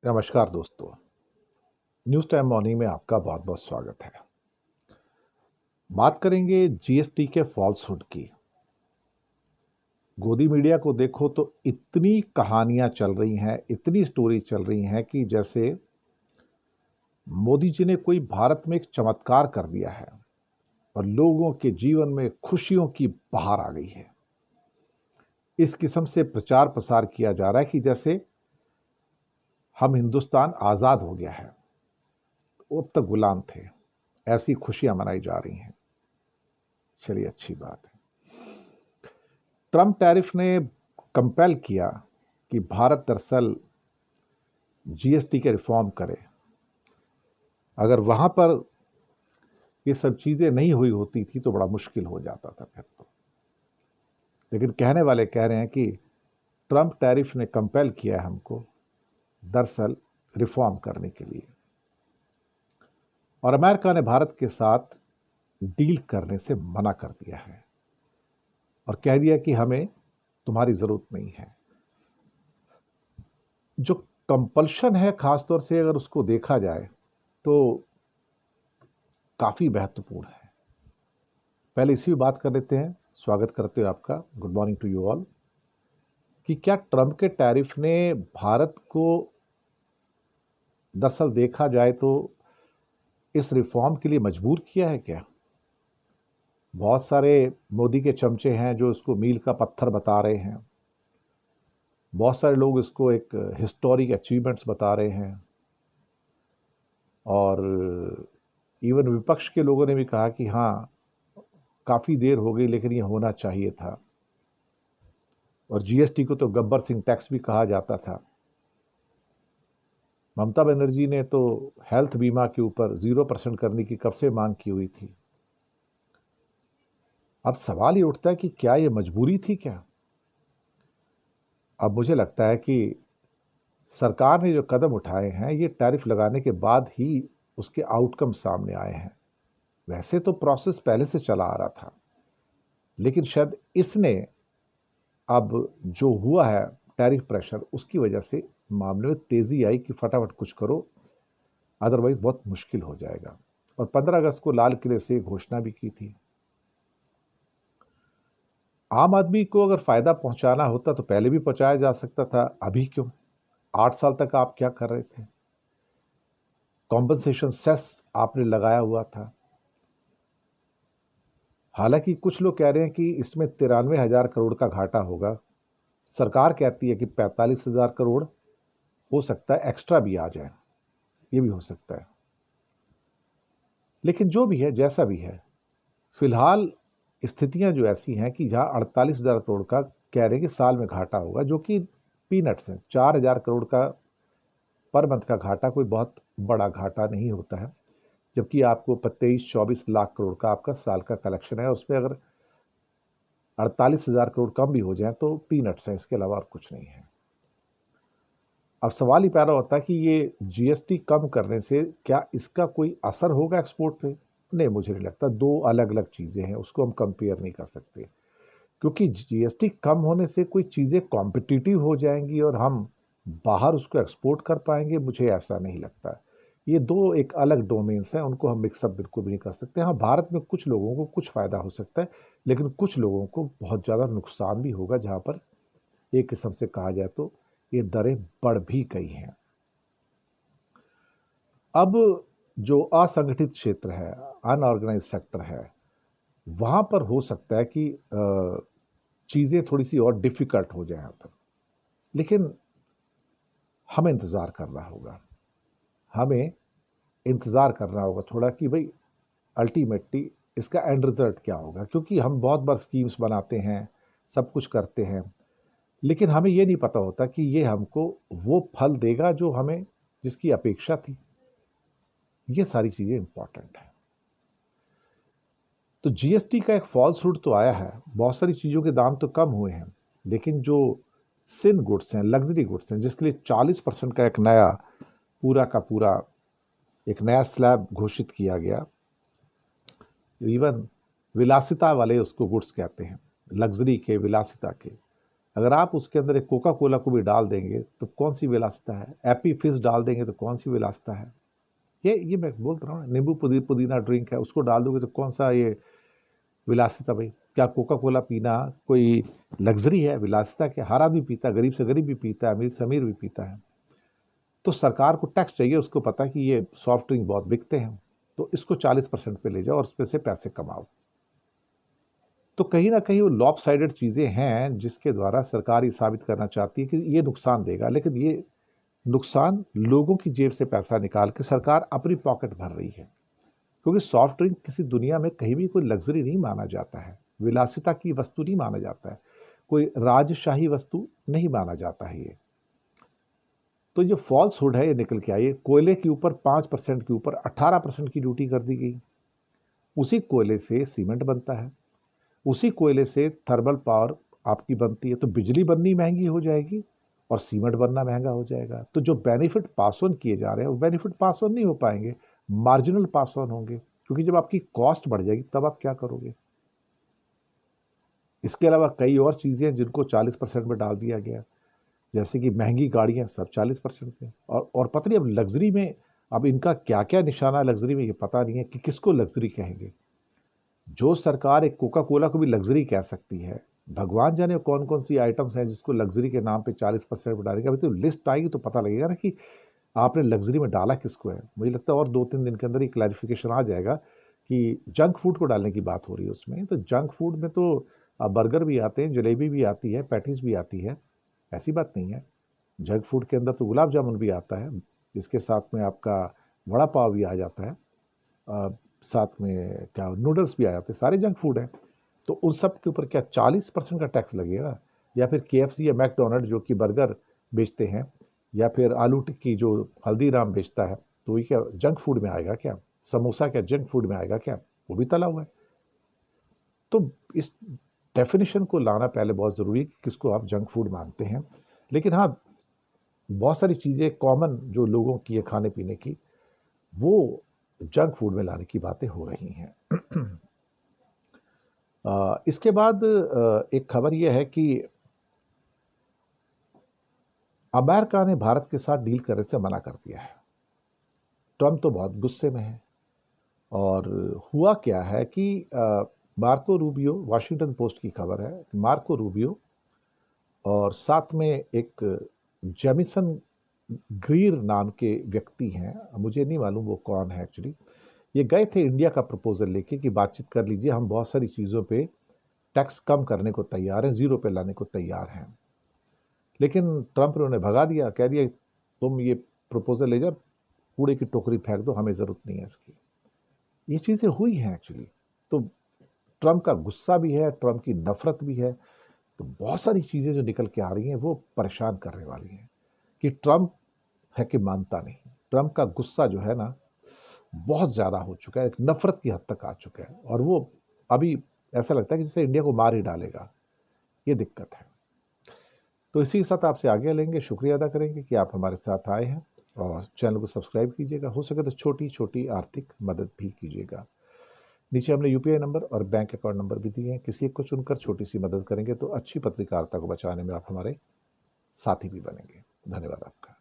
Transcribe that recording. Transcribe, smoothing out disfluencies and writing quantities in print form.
नमस्कार दोस्तों। News time morning में आपका बहुत बहुत स्वागत है। बात करेंगे जीएसटी के फॉल्सहुड की। गोदी मीडिया को देखो तो इतनी कहानियां चल रही हैं, इतनी स्टोरी चल रही हैं कि जैसे मोदी जी ने कोई भारत में एक चमत्कार कर दिया है और लोगों के जीवन में खुशियों की बहार आ गई है। इस किस्म से प्रचार प्रसार किया जा रहा है कि जैसे हम हिंदुस्तान आज़ाद हो गया है, वो अब तक गुलाम थे। ऐसी खुशियां मनाई जा रही हैं। चलिए, अच्छी बात है। ट्रंप टैरिफ ने कंपेल किया कि भारत दरअसल जीएसटी के रिफॉर्म करे। अगर वहां पर ये सब चीज़ें नहीं हुई होती थी तो बड़ा मुश्किल हो जाता था फिर तो। लेकिन कहने वाले कह रहे हैं कि ट्रंप टैरिफ ने कंपेल किया है हमको दरअसल रिफॉर्म करने के लिए, और अमेरिका ने भारत के साथ डील करने से मना कर दिया है और कह दिया कि हमें तुम्हारी ज़रूरत नहीं है। जो कंपल्शन है, खासतौर से अगर उसको देखा जाए तो काफ़ी महत्वपूर्ण है। पहले इसी भी बात कर लेते हैं। स्वागत करते हुए आपका, good morning to you all, कि क्या ट्रंप के टैरिफ ने भारत को दरअसल देखा जाए तो इस रिफॉर्म के लिए मजबूर किया है क्या? बहुत सारे मोदी के चमचे हैं जो इसको मील का पत्थर बता रहे हैं। बहुत सारे लोग इसको एक हिस्टोरिक अचीवमेंट्स बता रहे हैं, और इवन विपक्ष के लोगों ने भी कहा कि हाँ, काफ़ी देर हो गई लेकिन ये होना चाहिए था। और जीएसटी को तो गब्बर सिंह टैक्स भी कहा जाता था। ममता बनर्जी ने तो हेल्थ बीमा के ऊपर 0% करने की कब से मांग की हुई थी। अब सवाल ये उठता है कि क्या ये मजबूरी थी क्या? अब मुझे लगता है कि सरकार ने जो कदम उठाए हैं ये टैरिफ लगाने के बाद ही उसके आउटकम सामने आए हैं। वैसे तो प्रोसेस पहले से चला आ रहा था, लेकिन शायद इसने अब जो हुआ है टैरिफ प्रेशर, उसकी वजह से मामले में तेजी आई कि फटाफट कुछ करो, अदरवाइज बहुत मुश्किल हो जाएगा। और 15 अगस्त को लाल किले से घोषणा भी की थी। आम आदमी को अगर फायदा पहुंचाना होता तो पहले भी पहुंचाया जा सकता था, अभी क्यों? 8 साल तक आप क्या कर रहे थे? कॉम्पनसेशन सेस आपने लगाया हुआ था। हालांकि कुछ लोग कह रहे हैं कि इसमें 93,000 करोड़ का घाटा होगा। सरकार कहती है कि 45,000 करोड़ हो सकता है एक्स्ट्रा भी आ जाए, ये भी हो सकता है। लेकिन जो भी है, जैसा भी है, फिलहाल स्थितियां जो ऐसी हैं कि जहां 48,000 करोड़ का कह रहे हैं कि साल में घाटा होगा, जो कि पीनट्स है। 4,000 करोड़ का पर मंथ का घाटा कोई बहुत बड़ा घाटा नहीं होता है, जबकि आपको 23-24 लाख करोड़ का आपका साल का कलेक्शन है। उसमें अगर 48,000 करोड़ कम भी हो जाए तो पीनट्स है, इसके अलावा और कुछ नहीं है। अब सवाल ही पैदा होता है कि ये जीएसटी कम करने से क्या इसका कोई असर होगा एक्सपोर्ट पे? नहीं, मुझे नहीं लगता। दो अलग अलग चीज़ें हैं, उसको हम कंपेयर नहीं कर सकते। क्योंकि जीएसटी कम होने से कोई चीज़ें कॉम्पिटिटिव हो जाएंगी और हम बाहर उसको एक्सपोर्ट कर पाएंगे, मुझे ऐसा नहीं लगता। ये दो एक अलग डोमेन्स हैं, उनको हम मिक्सअप बिल्कुल भी नहीं कर सकते। हाँ, भारत में कुछ लोगों को कुछ फ़ायदा हो सकता है, लेकिन कुछ लोगों को बहुत ज़्यादा नुकसान भी होगा, जहाँ पर एक किस्म से कहा जाए तो ये दरें बढ़ भी गई हैं। अब जो असंगठित क्षेत्र है, अनऑर्गेनाइज सेक्टर है, वहाँ पर हो सकता है कि चीज़ें थोड़ी सी और डिफ़िकल्ट हो जाए यहाँ पर। लेकिन हमें इंतज़ार करना होगा। हमें इंतज़ार करना होगा थोड़ा कि भाई अल्टीमेटली इसका एंड रिज़ल्ट क्या होगा। क्योंकि हम बहुत बार स्कीम्स बनाते हैं, सब कुछ करते हैं, लेकिन हमें ये नहीं पता होता कि ये हमको वो फल देगा जो हमें जिसकी अपेक्षा थी। ये सारी चीज़ें इंपॉर्टेंट हैं। तो जीएसटी का एक फॉल्सहुड तो आया है, बहुत सारी चीज़ों के दाम तो कम हुए हैं, लेकिन जो सिन गुड्स हैं, लग्जरी गुड्स हैं, जिसके लिए 40% का एक नया पूरा का पूरा एक नया स्लैब घोषित किया गया। इवन विलासिता वाले उसको गुड्स कहते हैं, लग्जरी के, विलासिता के, अगर आप उसके अंदर एक कोका कोला को भी डाल देंगे तो कौन सी विलासिता है, एपी फिज डाल देंगे तो कौन सी विलासिता है। ये मैं बोल रहा हूँ, नींबू पुदीना ड्रिंक है, उसको डाल दोगे तो कौन सा ये विलासिता भाई। क्या कोका कोला पीना कोई लग्जरी है, विलासिता? क्या हर आदमी पीता है, गरीब से गरीब भी पीता है, अमीर से अमीर भी पीता है। तो सरकार को टैक्स चाहिए, उसको पता कि ये सॉफ्ट ड्रिंक बहुत बिकते हैं, तो इसको 40% पे ले जाओ और उसमें से पैसे कमाओ। तो कहीं ना कहीं वो लॉप साइडेड चीज़ें हैं जिसके द्वारा सरकार ये साबित करना चाहती है कि ये नुकसान देगा, लेकिन ये नुकसान लोगों की जेब से पैसा निकाल के सरकार अपनी पॉकेट भर रही है। क्योंकि सॉफ्ट ड्रिंक किसी दुनिया में कहीं भी कोई लग्जरी नहीं माना जाता है, विलासिता की वस्तु नहीं माना जाता है, कोई राजशाही वस्तु नहीं माना जाता है ये। तो जो फॉल्सहुड है ये निकल के आई है। कोयले के ऊपर 5% के ऊपर 18% की ड्यूटी कर दी गई। उसी कोयले से सीमेंट बनता है, उसी कोयले से थर्मल पावर आपकी बनती है, तो बिजली बननी महंगी हो जाएगी और सीमेंट बनना महंगा हो जाएगा। तो जो बेनिफिट पास ऑन किए जा रहे हैं वो बेनिफिट पास ऑन नहीं हो पाएंगे, मार्जिनल पास ऑन होंगे, क्योंकि जब आपकी कॉस्ट बढ़ जाएगी तब आप क्या करोगे। इसके अलावा कई और चीज़ें हैं जिनको 40% में डाल दिया गया, जैसे कि महंगी गाड़ियां सब 40% पे, और पता नहीं अब लग्जरी में अब इनका क्या क्या निशाना है लग्जरी में, ये पता नहीं है कि किसको लग्जरी कहेंगे। जो सरकार एक कोका कोला को भी लग्जरी कह सकती है, भगवान जाने कौन कौन सी आइटम्स हैं जिसको लग्जरी के नाम पे 40% पे डालेंगे। अभी तो लिस्ट आएगी तो पता लगेगा ना कि आपने लग्जरी में डाला किसको है। मुझे लगता है और 2-3 दिन के अंदर ही क्लैरिफिकेशन आ जाएगा कि जंक फूड को डालने की बात हो रही है उसमें। तो जंक फूड में तो बर्गर भी आते हैं, जलेबी भी आती है, पैटीज भी आती है, ऐसी बात नहीं है। जंक फूड के अंदर तो गुलाब जामुन भी आता है, इसके साथ में आपका वड़ा पाव भी आ जाता है, साथ में क्या नूडल्स भी आ जाते हैं, सारे जंक फूड हैं। तो उन सब के ऊपर क्या 40% का टैक्स लगेगा? या फिर KFC या मैकडोनल्ड जो कि बर्गर बेचते हैं, या फिर आलू टिक्की जो हल्दीराम बेचता है, तो ये क्या जंक फूड में आएगा क्या? समोसा क्या जंक फूड में आएगा क्या? वो भी तला हुआ है। तो इस डेफिनेशन को लाना पहले बहुत ज़रूरी है कि किसको आप जंक फूड मानते हैं। लेकिन हाँ, बहुत सारी चीज़ें कॉमन जो लोगों की है खाने पीने की, वो जंक फूड में लाने की बातें हो रही हैं। इसके बाद एक खबर यह है कि अमेरिका ने भारत के साथ डील करने से मना कर दिया है। ट्रम्प तो बहुत गुस्से में है। और हुआ क्या है कि मार्को रूबियो, वाशिंगटन पोस्ट की खबर है, मार्को रूबियो और साथ में एक जेमिसन ग्रीर नाम के व्यक्ति हैं, मुझे नहीं मालूम वो कौन है एक्चुअली, ये गए थे इंडिया का प्रपोजल लेके कि बातचीत कर लीजिए, हम बहुत सारी चीज़ों पे टैक्स कम करने को तैयार हैं, ज़ीरो पे लाने को तैयार हैं। लेकिन ट्रंप ने उन्हें भगा दिया, कह दिया तुम ये प्रपोजल ले जाओ, कूड़े की टोकरी फेंक दो, हमें ज़रूरत नहीं है इसकी। ये चीज़ें हुई हैं एक्चुअली। तो ट्रंप का गुस्सा भी है, ट्रंप की नफरत भी है। तो बहुत सारी चीज़ें जो निकल के आ रही हैं वो परेशान करने वाली हैं कि ट्रंप है कि मानता नहीं। ट्रंप का गुस्सा जो है ना बहुत ज़्यादा हो चुका है, एक नफरत की हद तक आ चुका है, और वो अभी ऐसा लगता है कि जैसे इंडिया को मार ही डालेगा। ये दिक्कत है। तो इसी के साथ आपसे आगे लेंगे, शुक्रिया अदा करेंगे कि आप हमारे साथ आए हैं, और चैनल को सब्सक्राइब कीजिएगा, हो सके तो छोटी छोटी आर्थिक मदद भी कीजिएगा। नीचे हमने UPI नंबर और बैंक अकाउंट नंबर भी दिए हैं, किसी एक को चुनकर छोटी सी मदद करेंगे तो अच्छी पत्रकारिता को बचाने में आप हमारे साथी भी बनेंगे। धन्यवाद आपका।